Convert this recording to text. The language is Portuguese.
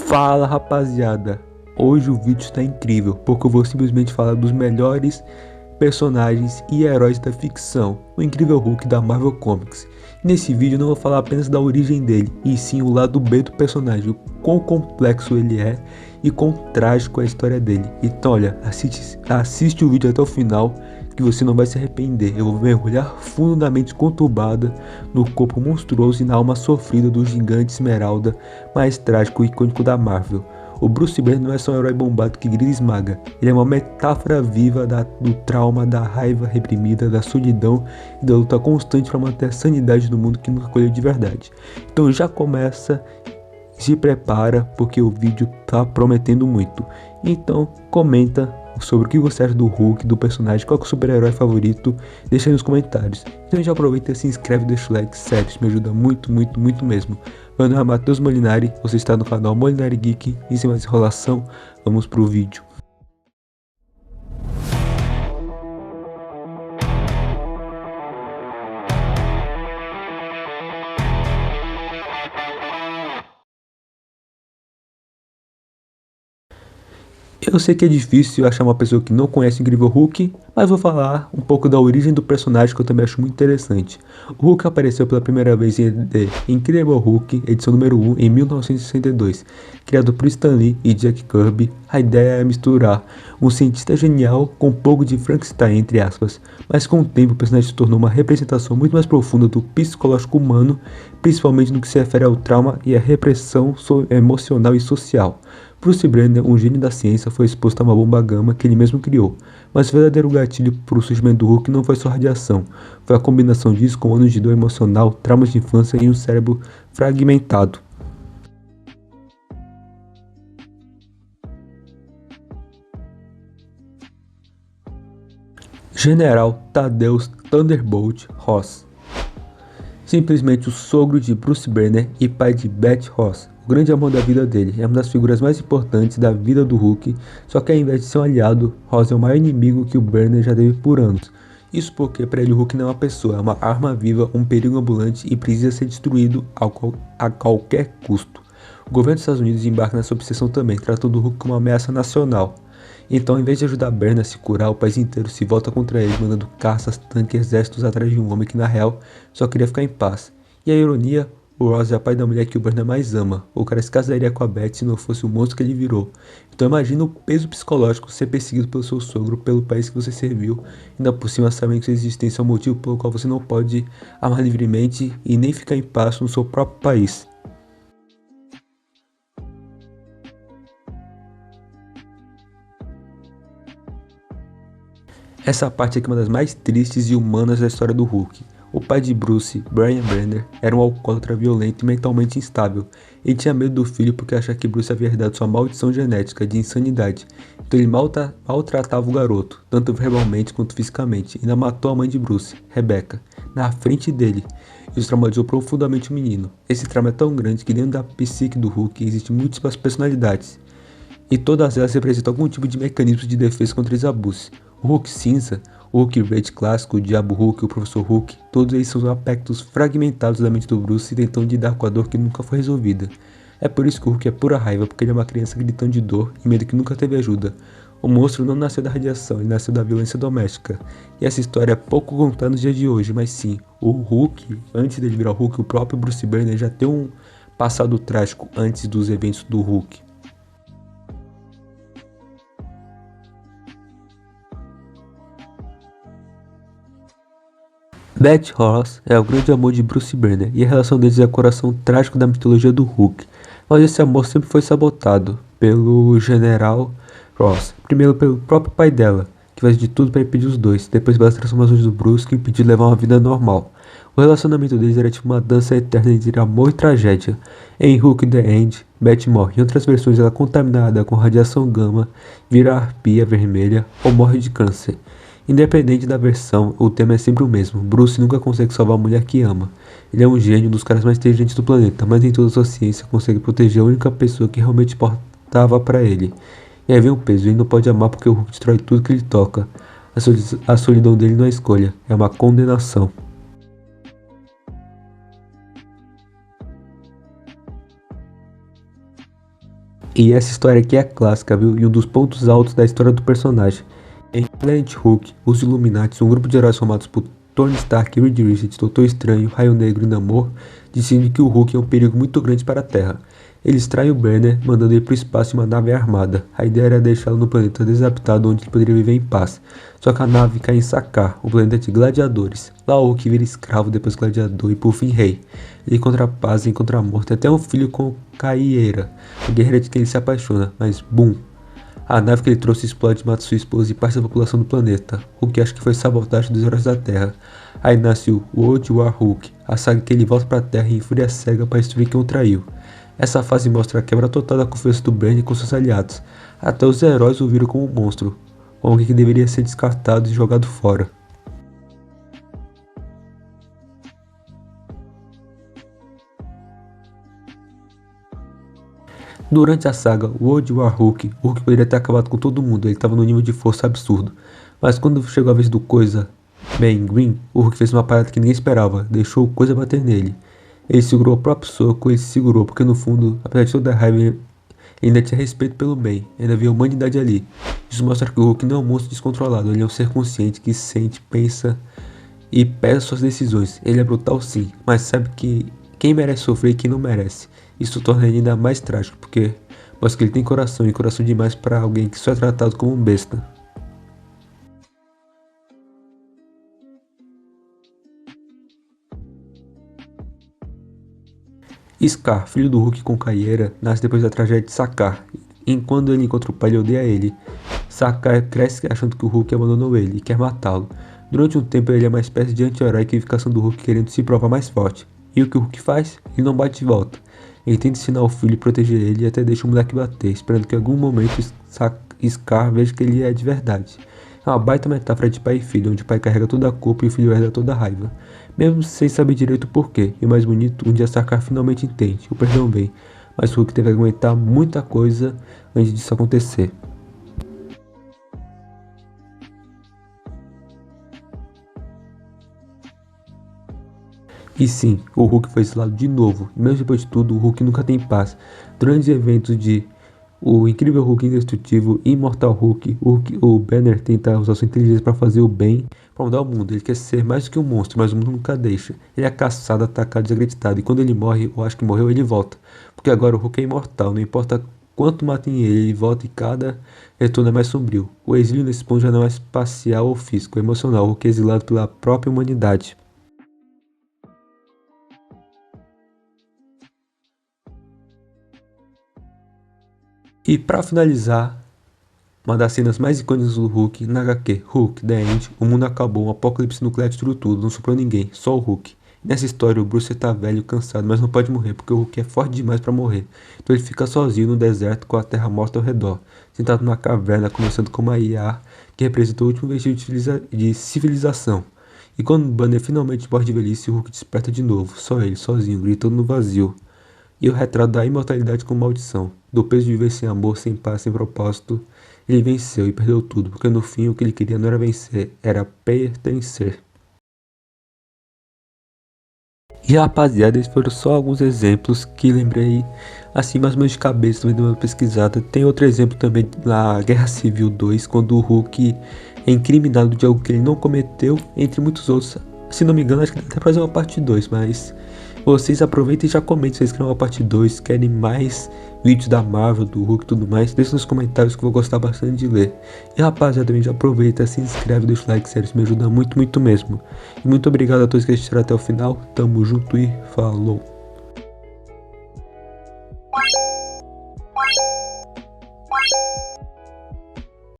Fala rapaziada, hoje o vídeo está incrível porque eu vou simplesmente falar dos melhores personagens e heróis da ficção, o Incrível Hulk da Marvel Comics. Nesse vídeo eu não vou falar apenas da origem dele, e sim o lado B do personagem, o quão complexo ele é e quão trágico é a história dele. Então olha, assiste o vídeo até o final que você não vai se arrepender. Eu vou mergulhar fundo na mente conturbada, no corpo monstruoso e na alma sofrida do gigante Esmeralda mais trágico e icônico da Marvel. O Bruce Banner não é só um herói bombado que grita e esmaga, ele é uma metáfora viva do trauma, da raiva reprimida, da solidão e da luta constante para manter a sanidade do mundo que nunca colheu de verdade. Então já começa, se prepara porque o vídeo tá prometendo muito. Então comenta sobre o que você acha do Hulk, do personagem, qual é o super-herói favorito, deixa aí nos comentários. Então já aproveita e se inscreve e deixa o like, sério, isso me ajuda muito mesmo. Meu nome é Matheus Molinari, você está no canal Molinari Geek, e sem mais enrolação, vamos pro vídeo. Eu sei que é difícil achar uma pessoa que não conhece o Incrível Hulk, mas vou falar um pouco da origem do personagem que eu também acho muito interessante. O Hulk apareceu pela primeira vez em The Incredible Hulk, edição número 1, em 1962. Criado por Stan Lee e Jack Kirby, a ideia é misturar um cientista genial com um pouco de Frankenstein, entre aspas, mas com o tempo o personagem se tornou uma representação muito mais profunda do psicológico humano, principalmente no que se refere ao trauma e à repressão emocional e social. Bruce Banner, um gênio da ciência, foi exposto a uma bomba gama que ele mesmo criou, mas o verdadeiro gatilho para o surgimento do Hulk não foi sua radiação, foi a combinação disso com anos de dor emocional, traumas de infância e um cérebro fragmentado. General Thaddeus Thunderbolt Ross, simplesmente o sogro de Bruce Banner e pai de Beth Ross. O grande amor da vida dele, é uma das figuras mais importantes da vida do Hulk, só que ao invés de ser um aliado, Ross é o maior inimigo que o Banner já teve por anos. Isso porque para ele o Hulk não é uma pessoa, é uma arma viva, um perigo ambulante e precisa ser destruído a qualquer custo. O governo dos Estados Unidos embarca nessa obsessão também, tratando o Hulk como uma ameaça nacional. Então, ao invés de ajudar Banner a se curar, o país inteiro se volta contra ele, mandando caças, tanques, exércitos atrás de um homem que na real só queria ficar em paz. E a ironia, o Ross é o pai da mulher que o Banner mais ama. O cara se casaria com a Beth se não fosse o monstro que ele virou. Então imagina o peso psicológico ser perseguido pelo seu sogro, pelo país que você serviu, ainda por cima sabendo que sua existência é o motivo pelo qual você não pode amar livremente e nem ficar em paz no seu próprio país. Essa parte aqui é uma das mais tristes e humanas da história do Hulk. O pai de Bruce, Brian Banner, era um alcoólatra violento e mentalmente instável. Ele tinha medo do filho porque achava que Bruce havia herdado sua maldição genética de insanidade. Então ele maltratava o garoto, tanto verbalmente quanto fisicamente. E ainda matou a mãe de Bruce, Rebecca, na frente dele. Isso traumatizou profundamente o menino. Esse trauma é tão grande que dentro da psique do Hulk existem múltiplas personalidades. E todas elas representam algum tipo de mecanismo de defesa contra esses abusos. O Hulk cinza, o Hulk verde clássico, o Diabo Hulk, o Professor Hulk, todos eles são aspectos fragmentados da mente do Bruce tentando lidar com a dor que nunca foi resolvida. É por isso que o Hulk é pura raiva, porque ele é uma criança gritando de dor e medo que nunca teve ajuda. O monstro não nasceu da radiação, ele nasceu da violência doméstica. E essa história é pouco contada nos dias de hoje, mas sim, o Hulk, antes dele virar o Hulk, o próprio Bruce Banner já tem um passado trágico antes dos eventos do Hulk. Beth Ross é o grande amor de Bruce Banner e a relação deles é o coração trágico da mitologia do Hulk, mas esse amor sempre foi sabotado pelo General Ross, primeiro pelo próprio pai dela, que faz de tudo para impedir os dois, depois pelas transformações do Bruce que impediu de levar uma vida normal. O relacionamento deles era tipo uma dança eterna entre amor e tragédia. Em Hulk The End, Beth morre, em outras versões ela é contaminada com radiação gama, vira arpia vermelha ou morre de câncer. Independente da versão, o tema é sempre o mesmo. Bruce nunca consegue salvar a mulher que ama. Ele é um gênio, um dos caras mais inteligentes do planeta, mas nem toda a sua ciência consegue proteger a única pessoa que realmente importava pra ele. E aí vem o peso, ele não pode amar porque o Hulk destrói tudo que ele toca. A solidão dele não é escolha, é uma condenação. E essa história aqui é clássica, viu? E um dos pontos altos da história do personagem. Em Planet Hulk, os Illuminati, um grupo de heróis formados por Tony Stark, Reed Richards, Doutor Estranho, Raio Negro e Namor, decidem que o Hulk é um perigo muito grande para a Terra. Eles traem o Banner, mandando ele para o espaço em uma nave armada. A ideia era deixá-lo no planeta desabitado onde ele poderia viver em paz. Só que a nave cai em Sakaar, um planeta de gladiadores. Lá o Hulk vira escravo, depois gladiador e por fim rei. Ele encontra a paz e encontra a morte, até um filho com Kaieira, a guerreira de quem ele se apaixona, mas BUM! A nave que ele trouxe explode, mata sua esposa e parte da população do planeta. Hulk acha que foi sabotagem dos heróis da Terra. Aí nasce o World War Hulk, a saga que ele volta para a Terra em fúria cega para destruir quem o traiu. Essa fase mostra a quebra total da confiança do Banner com seus aliados. Até os heróis o viram como um monstro, como alguém que deveria ser descartado e jogado fora. Durante a saga World War Hulk, o Hulk poderia ter acabado com todo mundo, ele estava num nível de força absurdo. Mas quando chegou a vez do Coisa Man Green, o Hulk fez uma parada que ninguém esperava, deixou o Coisa bater nele. Ele segurou o próprio soco, ele se segurou, porque no fundo, apesar de toda a raiva, ele ainda tinha respeito pelo bem, ainda havia humanidade ali. Isso mostra que o Hulk não é um monstro descontrolado, ele é um ser consciente que sente, pensa e pesa suas decisões. Ele é brutal sim, mas sabe que quem merece sofrer e quem não merece. Isso torna ele ainda mais trágico, porque mostra que ele tem coração e coração demais para alguém que só é tratado como um besta. Scar, filho do Hulk com Kaieira, nasce depois da tragédia de Sakaar. E quando ele encontra o pai, ele odeia ele. Sakaar cresce achando que o Hulk abandonou ele e quer matá-lo. Durante um tempo ele é uma espécie de anti-herói que fica caçando o Hulk querendo se provar mais forte. E o que o Hulk faz? Ele não bate de volta. Ele tenta ensinar o filho e proteger ele e até deixa o moleque bater, esperando que em algum momento Scar veja que ele é de verdade. É uma baita metáfora de pai e filho, onde o pai carrega toda a culpa e o filho herda toda a raiva. Mesmo sem saber direito o porquê, e o mais bonito, um dia Scar finalmente entende, o perdão vem, mas o Hulk teve que aguentar muita coisa antes disso acontecer. E sim, o Hulk foi exilado de novo, e mesmo depois de tudo, o Hulk nunca tem paz. Durante os eventos de O Incrível Hulk Indestrutível e Imortal Hulk, o Banner tenta usar sua inteligência para fazer o bem, para mudar o mundo. Ele quer ser mais do que um monstro, mas o mundo nunca deixa. Ele é caçado, atacado, desacreditado, e quando ele morre, ou acho que morreu, ele volta. Porque agora o Hulk é imortal, não importa quanto matem ele, ele volta e cada retorno é mais sombrio. O exílio nesse ponto já não é espacial ou físico, é emocional. O Hulk é exilado pela própria humanidade. E para finalizar, uma das cenas mais icônicas do Hulk na HQ, Hulk, The End, o mundo acabou, um apocalipse nuclear destruiu tudo, não sobrou ninguém, só o Hulk. Nessa história o Bruce tá velho, cansado, mas não pode morrer, porque o Hulk é forte demais para morrer. Então ele fica sozinho no deserto com a terra morta ao redor, sentado numa caverna, conversando com uma IA, que representa o último vestígio de civilização. E quando o Banner finalmente morre de velhice, o Hulk desperta de novo, só ele, sozinho, gritando no vazio. E o retrato da imortalidade com maldição, do peso de viver sem amor, sem paz, sem propósito. Ele venceu e perdeu tudo, porque no fim o que ele queria não era vencer, era pertencer. E rapaziada, esses foram só alguns exemplos que lembrei assim mais ou menos de cabeça, também dei uma pesquisada. Tem outro exemplo também na Guerra Civil 2, quando o Hulk é incriminado de algo que ele não cometeu, entre muitos outros. Se não me engano, acho que dá até pra fazer uma parte 2, mas vocês aproveitem e já comentem se vocês querem uma parte 2, querem mais vídeos da Marvel, do Hulk e tudo mais. Deixa nos comentários que eu vou gostar bastante de ler. E rapaziada, também já aproveita, se inscreve, deixa o like, sério, isso me ajuda muito, muito mesmo. E muito obrigado a todos que assistiram até o final. Tamo junto e falou!